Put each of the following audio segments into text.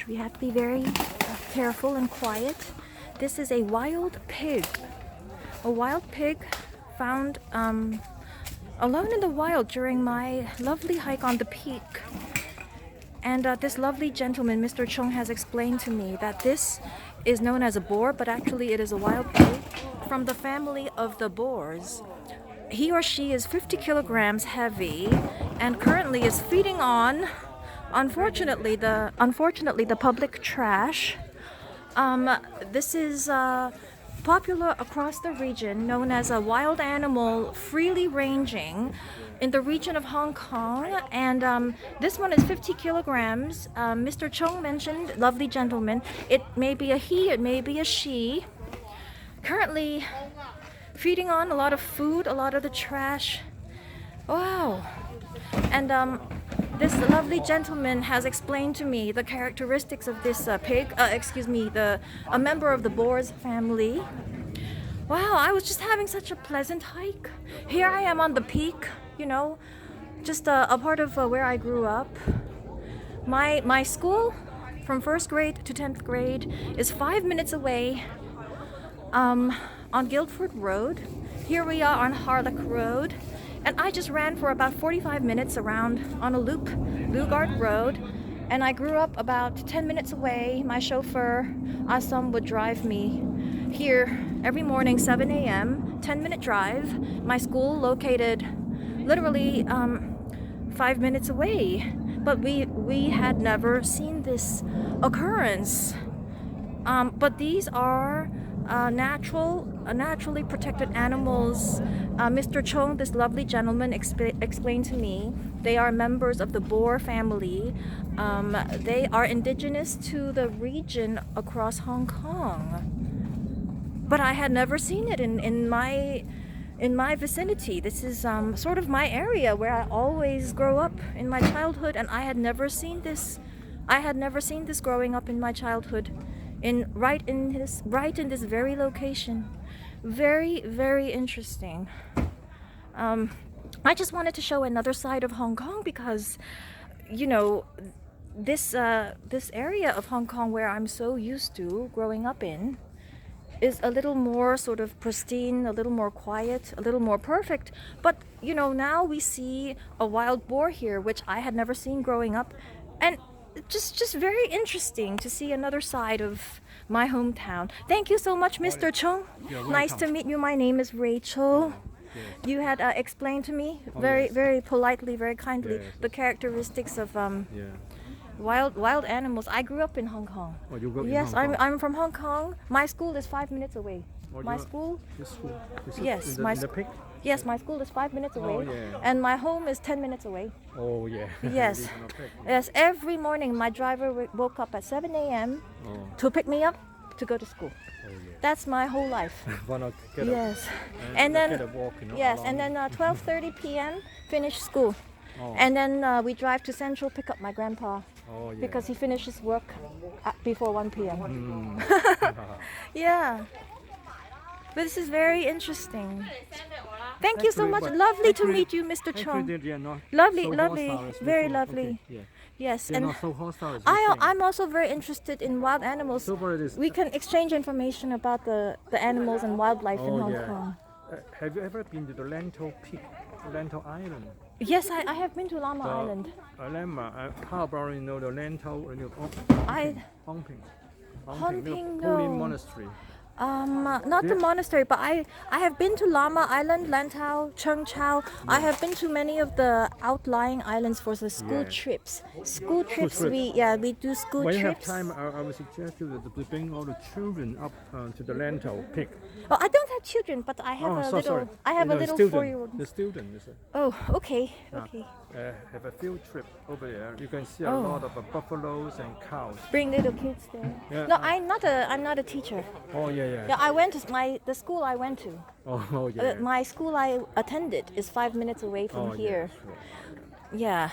We have to be very careful and quiet. This is a wild pig. A wild pig found alone in the wild during my lovely hike on the peak. And this lovely gentleman, Mr. Chung, has explained to me that this is known as a boar, but actually it is a wild pig from the family of the boars. He or she is 50 kilograms heavy and currently is feeding on, unfortunately, the public trash. This is popular across the region, known as a wild animal freely ranging in the region of Hong Kong. And this one is 50 kilograms. Mr. Chung mentioned, lovely gentleman, it may be a he, it may be a she. Currently feeding on a lot of food, a lot of the trash. Wow. And this lovely gentleman has explained to me the characteristics of this pig, a member of the boar's family. Wow, I was just having such a pleasant hike. Here I am on the peak, just a part of where I grew up. My school, from 1st grade to 10th grade, is 5 minutes away on Guildford Road. Here we are on Harlech Road. And I just ran for about 45 minutes around on a loop, Lugard Road. And I grew up about 10 minutes away. My chauffeur, Assam, would drive me here every morning, 7 a.m., 10-minute drive. My school located literally 5 minutes away. But we had never seen this occurrence. But these are naturally protected animals. Mr. Chung, this lovely gentleman, explained to me they are members of the boar family. They are indigenous to the region across Hong Kong. But I had never seen it in my vicinity. This is sort of my area where I always grow up in my childhood, and I had never seen this. I had never seen this growing up in my childhood. Right in this very location. Very, very interesting. I just wanted to show another side of Hong Kong because, this area of Hong Kong where I'm so used to growing up in is a little more sort of pristine, a little more quiet, a little more perfect. But, now we see a wild boar here, which I had never seen growing up. And just very interesting to see another side of my hometown. Thank you so much, Mr. Chung. Nice to meet you. My name is Rachel. You had explained to me very politely, very kindly the characteristics of wild animals. I grew up in Hong Kong. Oh, you grew up in Yes, Hong Kong? I'm from Hong Kong. My school is 5 minutes away. My school? This school? Yes, in the pig? Yes, my school is 5 minutes away, yeah. and my home is 10 minutes away. Oh, yeah. Yes. Live on a pig. Yes, every morning my driver woke up at 7 a.m. to pick me up to go to school. Oh, yeah. That's my whole life. Wanna get Yes. and then get a walk, yes, along. and then 12:30 p.m. finish school. Oh. And then we drive to Central, pick up my grandpa Oh, yeah. because he finishes work before 1 p.m. Mm. Yeah. But this is very interesting. Thank you so Actually, much. but Lovely to actually- meet you, Mr. Actually, Chung. they are not Lovely, so lovely, hostile as very before. lovely. Okay, yeah. Yes, They're and not so hostile as before. I'm also very interested in wild animals. So far it is. We can exchange information about the animals and wildlife in Oh, Hong yeah. Kong. Have you ever been to the Lantau Island? Yes, I have been to Lama The Island. How about the Lantau? Hongping, Hongping, the holy no. monastery. Not the monastery, but I have been to Lama Island, Lantau, Cheung Chau. I have been to many of the outlying islands for the school Yeah. trips. School trips, trips. we do school When you have trips. time, I would suggest you to bring all the children up to the Lantau Peak. Oh, I don't have children, but I have I have a little student, 4-year-old. The student is Oh, okay, okay. have a field trip over there. You can see a Oh. lot of buffaloes and cows. Bring little kids there. Yeah, No, I'm not a teacher. Oh yeah. Yeah, I went to the school I went to. Oh yeah. My school I attended is 5 minutes away from Oh, here. Yeah, sure. Yeah.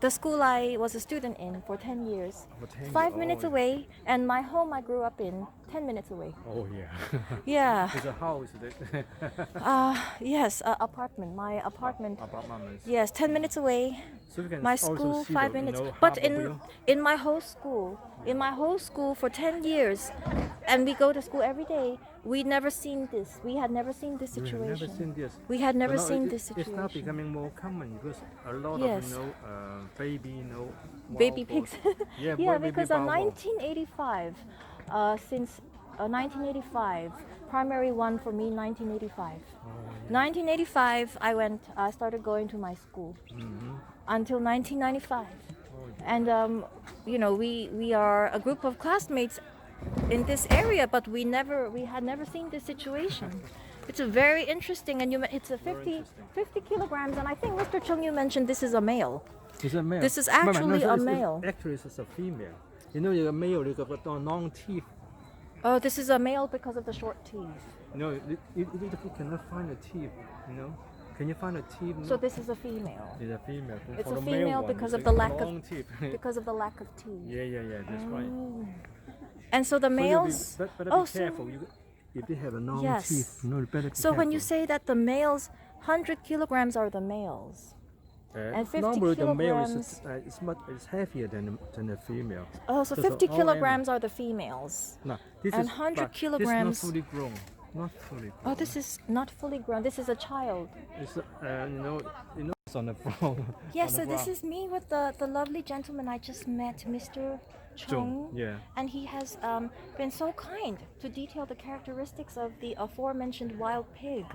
the school I was a student in for 10 years. For 10 5 minutes oh, away, and my home I grew up in 10 minutes away. Oh yeah. Yeah. It's a house. That Yes, apartment. My apartment. apartments. Yes, 10 minutes away. So you can My also school see 5 the, minutes. You know, But harbor view. in my whole school for 10 years, and we go to school every day. We never seen this. We had never seen this You have situation. never seen this. We had never But now seen it- this It's now situation. becoming more common because a lot Yes. of baby Baby wild boars. pigs. Yeah, Yeah, baby because wild boar. 1985, since 1985, primary one for me 1985. 1985, I started going to my school until 1995, and we are a group of classmates in this area, but we had never seen this situation. It's a very interesting, and it's a 50 kilograms, and I think Mr. Chung, you mentioned this is a male. It's a male. This is No, actually a it's- male. Actually, it's a female. You know, a male they got long teeth. Oh, this is a male because of the short teeth. You know, you cannot find a teeth. You know, can you find a teeth? So this is a female It's a female. It's For a the male female one, because it's of the like lack of- long teeth. because of the lack of teeth. yeah. That's right. And so the males. Better Oh, be so- careful. If they have a long Yes. teeth, you better be So when you careful. say that the males, 100 kilograms are the males. and 50 normally the male kilograms- is heavier than the female. Oh, so So 50 all kilograms are the females. No, this And is 100 but kilograms- This is not fully grown. Not fully grown. Oh, this is not fully grown. This is a child. It's it's on the floor. Yes, on so the this ground. is me with the lovely gentleman I just met, Mr. Chung. Yeah. And he has been so kind to detail the characteristics of the aforementioned wild pig.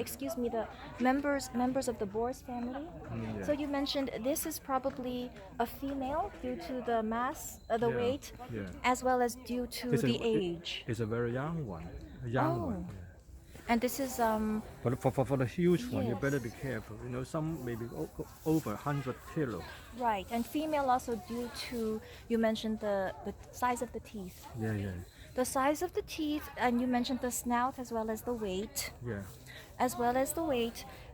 Excuse me, the members of the Boar's family. Yeah. So you mentioned this is probably a female due to the mass, the Yeah, weight, yeah. as well as due to It's the a, age. It's a very young one. A young Oh. one. Yeah. And this is But for the huge one, you better be Yes. careful. You know, some maybe over 100 kilo. right, and female also due to, you mentioned the size of the teeth. Yeah. The size of the teeth, and you mentioned the snout as well as the weight. Yeah.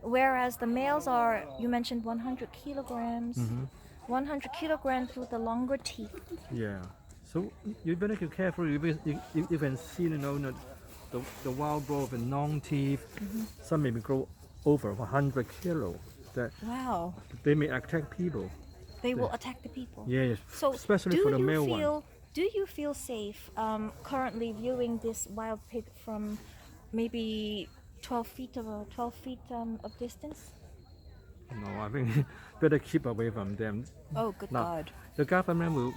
Whereas the males are, you mentioned 100 kilograms. Mm-hmm. 100 kilograms with the longer teeth. Yeah. So you better be careful. You can see, the wild boar with long teeth. Some maybe grow over 100 kilo. That Wow. they may attack people. They will attack the people. Yeah. So especially for the male one. do you feel safe currently viewing this wild pig from maybe 12 feet of distance? No, I think better keep away from them. Oh, good No. God. The government will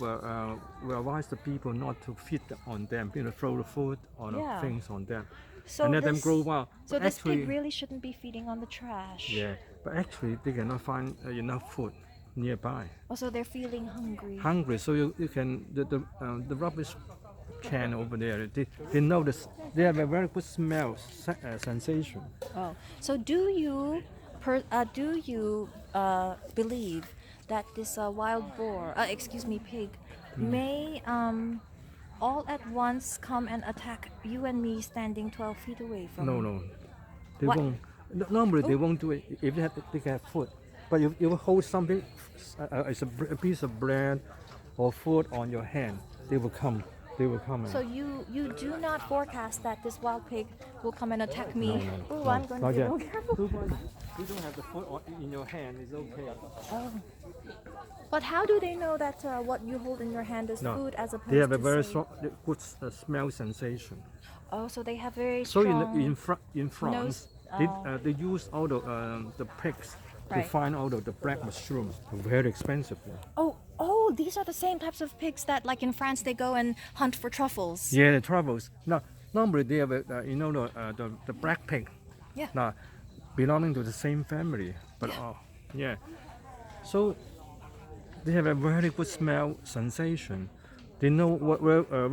advise the people not to feed on them, throw the food or Yeah. things on them, So and let them this- grow wild. So But this actually, pig really shouldn't be feeding on the trash. yeah, but actually they cannot find enough food nearby. Also, they're feeling hungry. Hungry, so you can the rubbish can over there. They notice they have a very good smell sensation. Oh, so do you believe that this wild boar, pig, may all at once come and attack you and me standing 12 feet away from? No, they What? won't. Normally they won't do it if they have food. But if you hold something, it's a piece of bread or food on your hand, they will come. They will come. So you do not forecast that this wild pig will come and attack me. No, Oh, I'm going to not be yet. more careful. You don't have the food in your hand. It's okay. Oh. But how do they know that what you hold in your hand is No, food as opposed they have a to very say- strong, good smell sensation. Oh, so they have very So strong. in France, Nose- they use all the pigs to Right. find all the black mushroom. Very expensive. Oh, these are the same types of pigs that, like in France, they go and hunt for truffles. Yeah, the troubles. Now, normally they have the black pig. Yeah. Now, belonging to the same family, but yeah. So they have a very good smell sensation. They know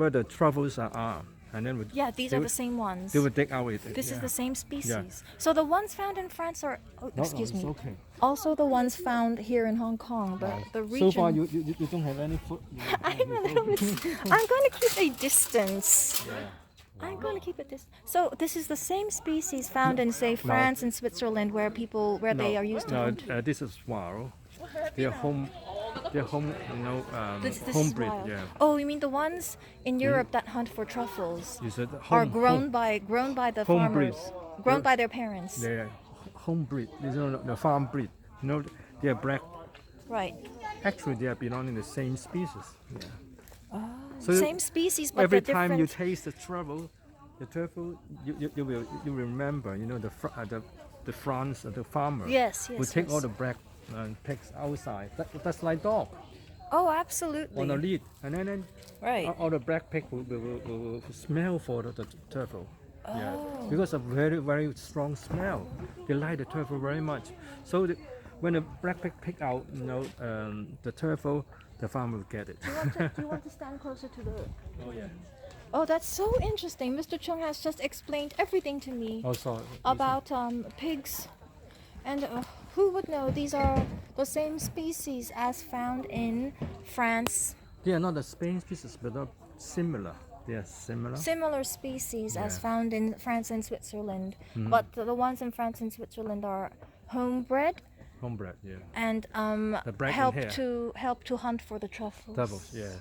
where the truffles are, and then Yeah, these they are would- the same ones. they will dig out it. This is yeah. the same species. So the ones found in France are, No, excuse it's me, okay. also the ones found here in Hong Kong, the region. So far, you don't have any food. I'm a little bit. I'm going to keep a distance. I'm going to keep it this. So this is the same species found in, say, France and Switzerland, where they are used to No, hunt. this is wild. They are home they're home, This is homebred. wild. Yeah. Oh, you mean the ones in Europe that hunt for truffles You said are home, grown by the homebred. farmers, grown by their parents. They're homebred. The farm breed. They're black. Right. Actually, they are belonging to the same species. Yeah. Oh, So same species, but every they're time you different. taste the turtle, you remember, the France, the farmer Yes, will yes, take all yes. the black pigs outside. That's like dog Oh, on a absolutely. lead, and then Right. all the black pig will smell for the turtle. Yeah, Oh. because of very very strong smell. They like the turtle very much. So when the black pig pick out, the turtle, the farmer will get it. Do you want to stand closer to the? Oh yeah. Oh, that's so interesting. Mr. Chung has just explained everything to me Also about pigs, and who would know these are the same species as found in France. they are not the same species, but they're similar. They are similar. Similar species as Yeah. found in France and Switzerland, but the ones in France and Switzerland are homebred Homebred, yeah. and The black in help hair. to hunt for the truffles. Doubles, yes.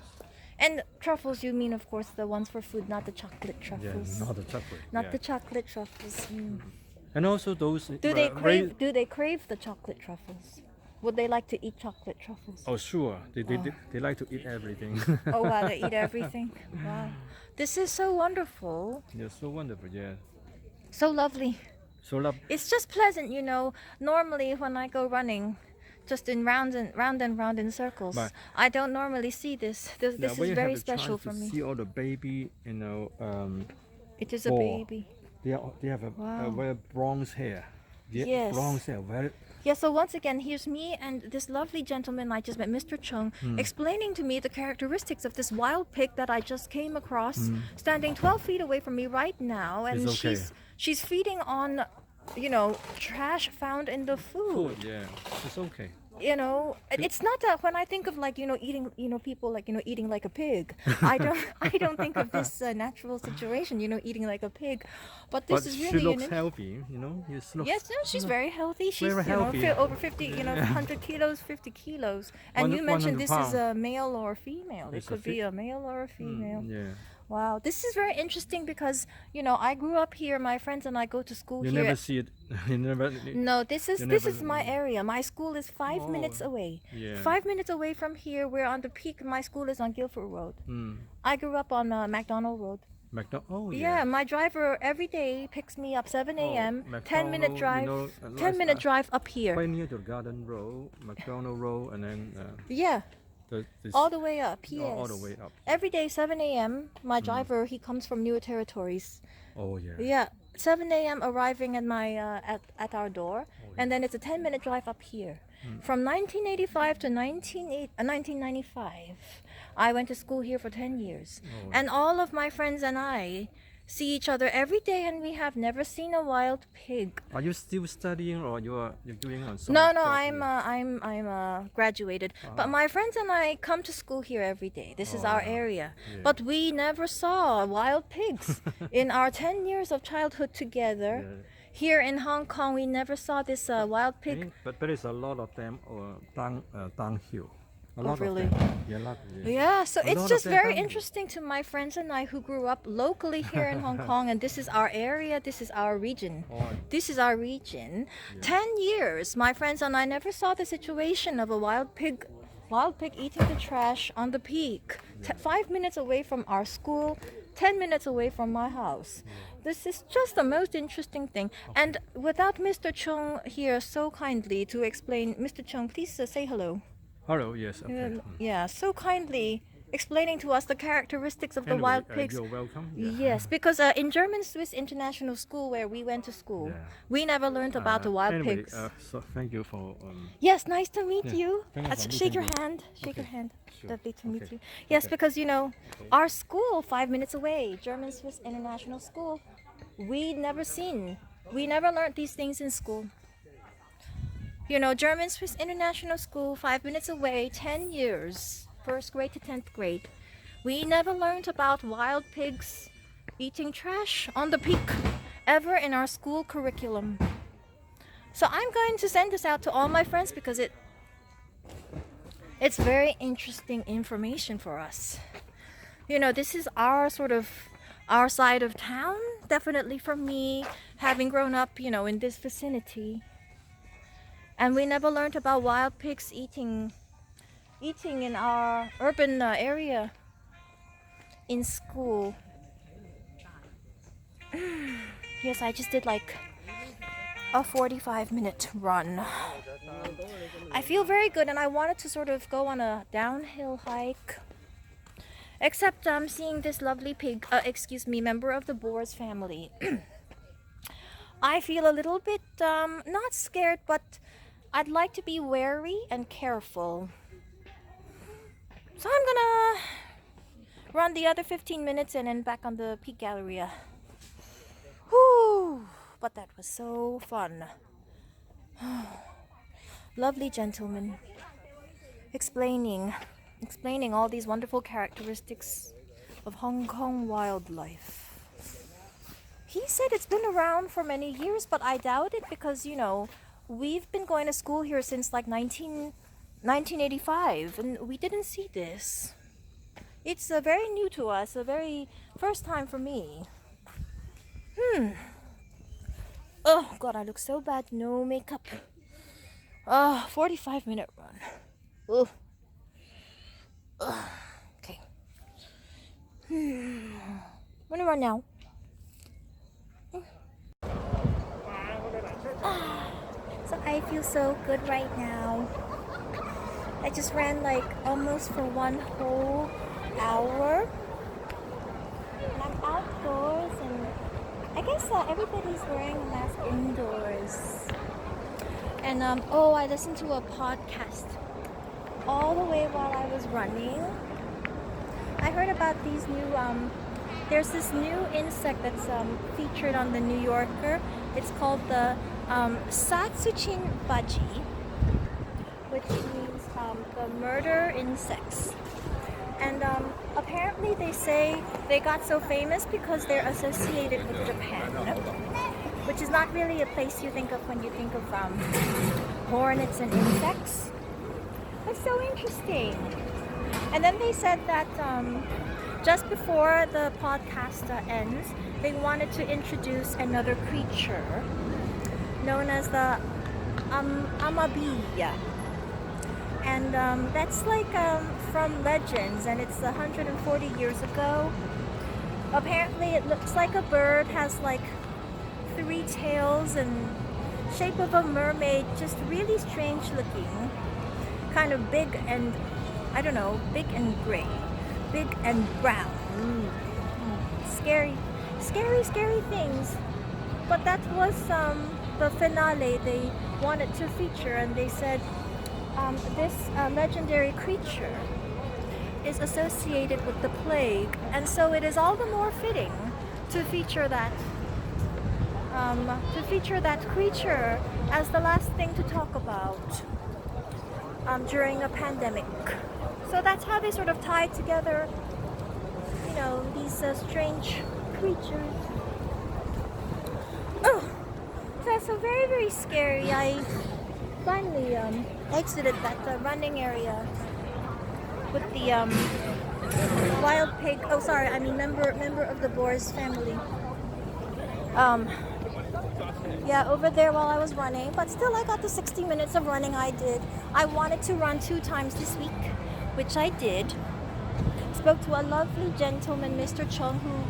And truffles, you mean, of course, the ones for food, not the chocolate Yeah, truffles. not the chocolate. Not yeah. the chocolate truffles. Mm. And also those. Do they crave? Do they crave the chocolate truffles? Would they like to eat chocolate truffles? Oh, sure. They like to eat everything. Oh wow, they eat everything. Wow, this is so wonderful, Yeah, so wonderful. Yeah. so lovely. So love. It's just pleasant, you know. Normally, when I go running, just in round in circles, But- I don't normally see this. This Yeah, when is you very have the special chance for to me. see all the baby, It is a boar. baby. they have a Wow. very bronze hair. Yes. Bronze hair. Very. Yeah, so once again, here's me and this lovely gentleman I just met, Mr. Chung, explaining to me the characteristics of this wild pig that I just came across, standing 12 feet away from me right now, and It's okay. she's feeding on, trash found in the food. Food. Yeah. It's okay. It's not that when I think of eating, people eating like a pig. I don't think of this natural situation, eating like a pig, but this But is she really looks healthy. She looks. Yes, no, she's very healthy. She's Very healthy. over 50, 100 kilos, 50 kilos. And you mentioned 100 this is pounds. a male or a female. It It's a could be a male or a female. Yeah. Wow, this is very interesting because I grew up here. My friends and I go to school You here. never see it. You never. No, this is you this never- is my area. My school is 5 minutes away. Yeah. 5 minutes away from here. We're on the peak. My school is on Guilford Road. Mm. I grew up on MacDonald Road. Oh Yeah, my driver every day picks me up 7 a.m. 10-minute McDonald, drive. a 10-minute drive up here. Quite near to Garden Road, McDonald Road, and then Yeah, this all the way up. Yes. all the way up. Every day 7 a.m. My driver he comes from Newer Territories. Oh yeah. Yeah, 7 a.m. arriving at my at our door, and then it's a 10-minute drive up here. From 1985 to 1995, I went to school here for 10 years, and all of my friends and I see each other every day, and we have never seen a wild pig. Are you still studying, or you're doing on some? No, job I'm graduated. But my friends and I come to school here every day. This is our area. Yeah. But we never saw wild pigs in our 10 years of childhood together. Yeah. Here in Hong Kong, we never saw this wild pig. But there is a lot of them downhill. A Oh, lot really? of them. Yeah, Yeah, so A it's lot of just them very down here. interesting to my friends and I who grew up locally here in Hong Kong, and this is our area, this is our region. Oh, This is our region. 10 years, my friends and I never saw the situation of a wild pig eating the trash on the peak. 5 minutes away from our school, 10 minutes away from my house. This is just the most interesting thing. And without Mr. Chung here so kindly to explain, Mr. Chung, please say hello. hello. Yes. Okay. Yeah, so kindly explaining to us the characteristics of the Anyway, wild pigs. You're welcome. Yeah. Yes, because in German Swiss International School where we went to school, Yeah. we never learned about the wild Anyway, pigs. so thank you for. Yes, nice to meet Yeah, you. thank you for Shake your meeting me. hand. Shake your Okay, hand. sure. Lovely to meet Okay, you. Yes, okay. because our school 5 minutes away, German Swiss International School, we never learned these things in school. German Swiss International School 5 minutes away, 10 years, 1st grade to 10th grade. We never learned about wild pigs eating trash on the peak ever in our school curriculum. So I'm going to send this out to all my friends because It's very interesting information for us. You know, this is our sort of our side of town. Definitely for me, having grown up, you know, in this vicinity. And we never learned about wild pigs eating in our urban area in school. Yes, I just did like a 45-minute run. I feel very good, and I wanted to sort of go on a downhill hike. Except I'm seeing this lovely pig, member of the boar's family. I feel a little bit not scared, but I'd like to be wary and careful. So I'm gonna run the other 15 minutes and then back on the Peak Galleria. Whew! But that was so fun. Lovely gentleman explaining all these wonderful characteristics of Hong Kong wildlife. He said it's been around for many years, but I doubt it because, you know, we've been going to school here since like 1985 and we didn't see this. It's very new to us, a very first time for me. Oh god, I look so bad, no makeup. 45-minute run. Ugh. Okay. I'm gonna run now. So I feel so good right now. I just ran like almost for 1 whole hour. And I'm outdoors and I guess everybody's wearing a mask indoors. And I listened to a podcast all the way while I was running. I heard about these new there's this new insect that's featured on the New Yorker. It's called the xoxo budgie, which means the murder insects. And apparently they say they got so famous because they're associated with Japan, which is not really a place you think of when you think of hornets and insects. That's so interesting. And then they said that just before the podcast ends, they wanted to introduce another creature known as the amabiya. And that's like from legends, and it's 140 years ago. Apparently it looks like a bird, has like 3 tails and shape of a mermaid, just really strange looking, kind of big and, I don't know, big and gray, big and brown. Scary things. But that was the finale they wanted to feature, and they said this legendary creature is associated with the plague, and so it is all the more fitting to feature that creature as the last thing to talk about during a pandemic. So that's how they sort of tie together, you know, these strange creatures. Oh, that's so very, very scary. I finally exited that running area with the wild pig. Oh, sorry, I mean member of the boar's family. Yeah, over there while I was running, but still I got the 60 minutes of running I did. I wanted to run 2 times this week, which I did. Spoke to a lovely gentleman, Mr. Chung, who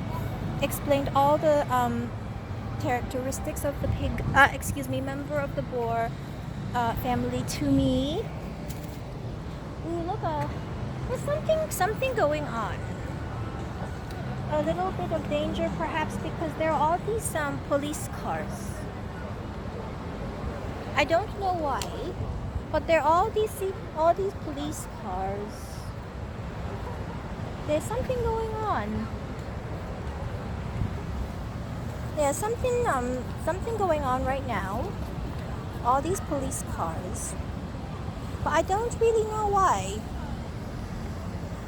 explained all the characteristics of the pig, member of the boar family to me. Ooh, look, there's something going on. A little bit of danger perhaps because there are all these police cars. I don't know why, but there are all these police cars. There's something going on. Yeah, something going on right now. All these police cars. But I don't really know why.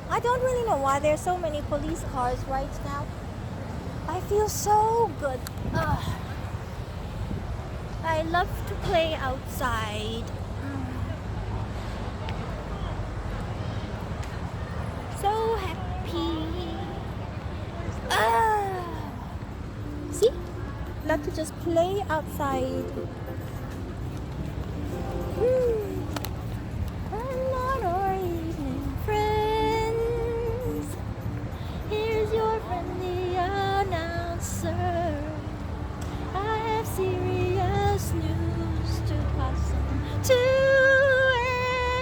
I don't really know why there's so many police cars right now. I feel so good. Ugh. I love to play outside. love to just play outside. I'm not our evening friends. Here's your friendly announcer. I have serious news to pass on to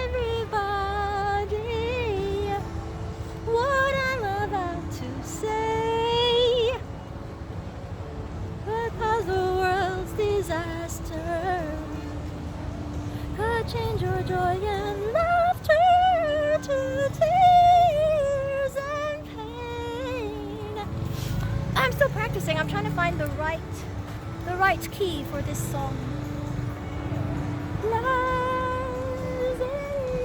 everybody. What I'm about to say could cause the world's disaster, could change your joy and laughter to tears and pain. I'm still practicing. I'm trying to find the right key for this song. Lies in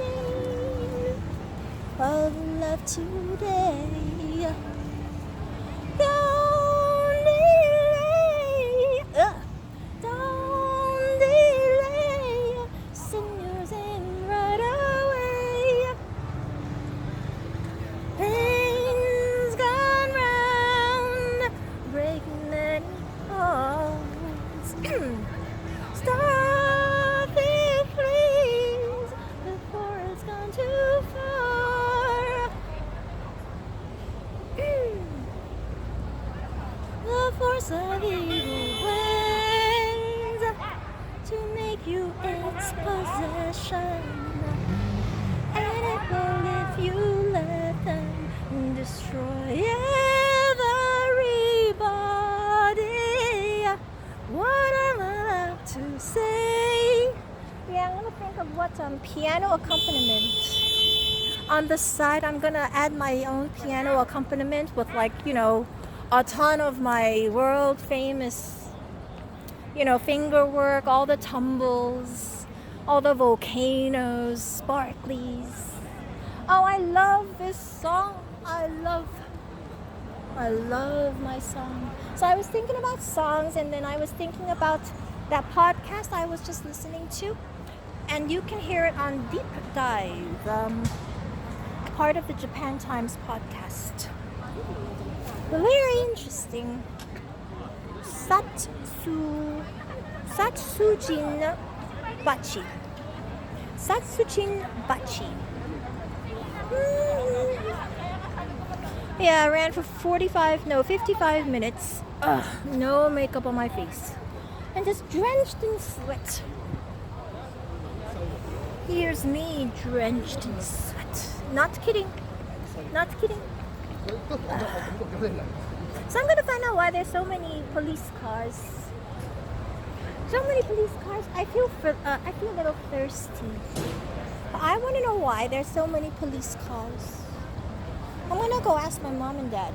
need of love today. Don't delay. Don't delay. Send yours in right away. Pain's gone round, breaking many hearts. Stop it, please, before it's gone too far. The force of evil ways to make you its possession, and it will if you let them destroy everybody. What I'm allowed to say. Yeah, I'm gonna think of what piano accompaniment. On the side, I'm gonna add my own piano accompaniment with, like, a ton of my world famous, finger work, all the tumbles, all the volcanoes, sparklies. Oh, I love this song. I love my song. So I was thinking about songs, and then I was thinking about that podcast I was just listening to, and you can hear it on Deep Dive, part of the Japan Times podcast. Very interesting. Satsujin Bachi. Satsujin Bachi. Yeah, I ran for 55 minutes. No makeup on my face. And just drenched in sweat. Here's me drenched in sweat. Not kidding. Not kidding. So I'm gonna find out why there's so many police cars. So many police cars. I feel a little thirsty. I want to know why there's so many police cars. I'm gonna go ask my mom and dad.